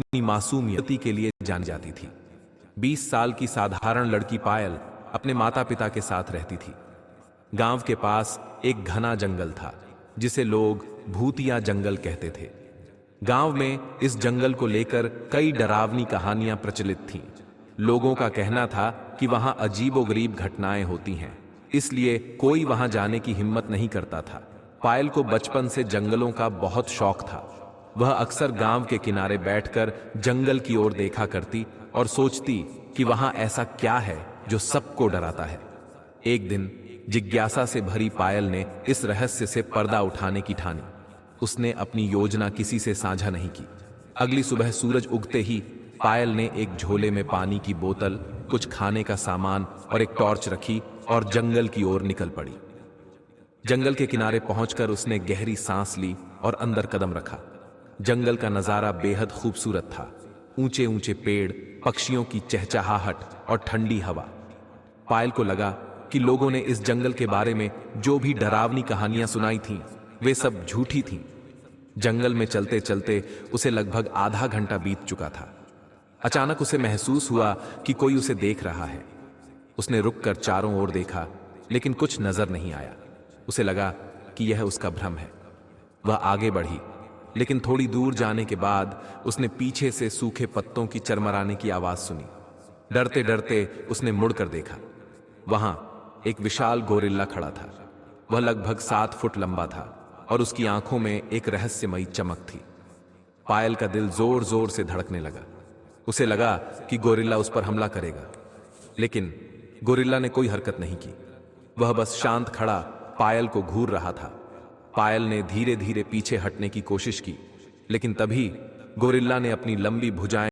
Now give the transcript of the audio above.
अपनी मासूमियती के लिए जानी जाती थी। 20 साल की साधारण लड़की पायल अपने माता पिता के साथ रहती थी। गांव के पास एक घना जंगल था जिसे लोग भूतिया जंगल कहते थे। गांव में इस जंगल को लेकर कई डरावनी कहानियां प्रचलित थीं। लोगों का कहना था कि वहां अजीबोगरीब घटनाएं होती हैं, इसलिए कोई वहां जाने की हिम्मत नहीं करता था। पायल को बचपन से जंगलों का बहुत शौक था। वह अक्सर गांव के किनारे बैठकर जंगल की ओर देखा करती और सोचती कि वहां ऐसा क्या है जो सबको डराता है। एक दिन जिज्ञासा से भरी पायल ने इस रहस्य से पर्दा उठाने की ठानी। उसने अपनी योजना किसी से साझा नहीं की। अगली सुबह सूरज उगते ही पायल ने एक झोले में पानी की बोतल, कुछ खाने का सामान और एक टॉर्च रखी और जंगल की ओर निकल पड़ी। जंगल के किनारे पहुंचकर उसने गहरी सांस ली और अंदर कदम रखा। जंगल का नजारा बेहद खूबसूरत था। ऊंचे ऊंचे पेड़, पक्षियों की चहचहाहट और ठंडी हवा। पायल को लगा कि लोगों ने इस जंगल के बारे में जो भी डरावनी कहानियां सुनाई थीं, वे सब झूठी थीं। जंगल में चलते चलते उसे लगभग आधा घंटा बीत चुका था। अचानक उसे महसूस हुआ कि कोई उसे देख रहा है। उसने रुककर चारों ओर देखा, लेकिन कुछ नजर नहीं आया। उसे लगा कि यह उसका भ्रम है। वह आगे बढ़ी, लेकिन थोड़ी दूर जाने के बाद उसने पीछे से सूखे पत्तों की चरमराने की आवाज सुनी। डरते डरते उसने मुड़कर देखा। वहां एक विशाल गोरिल्ला खड़ा था। वह लगभग 7 फुट लंबा था और उसकी आंखों में एक रहस्यमयी चमक थी। पायल का दिल जोर जोर से धड़कने लगा। उसे लगा कि गोरिल्ला उस पर हमला करेगा, लेकिन गोरिल्ला ने कोई हरकत नहीं की। वह बस शांत खड़ा पायल को घूर रहा था। पायल ने धीरे धीरे पीछे हटने की कोशिश की, लेकिन तभी गोरिल्ला ने अपनी लंबी भुजाएं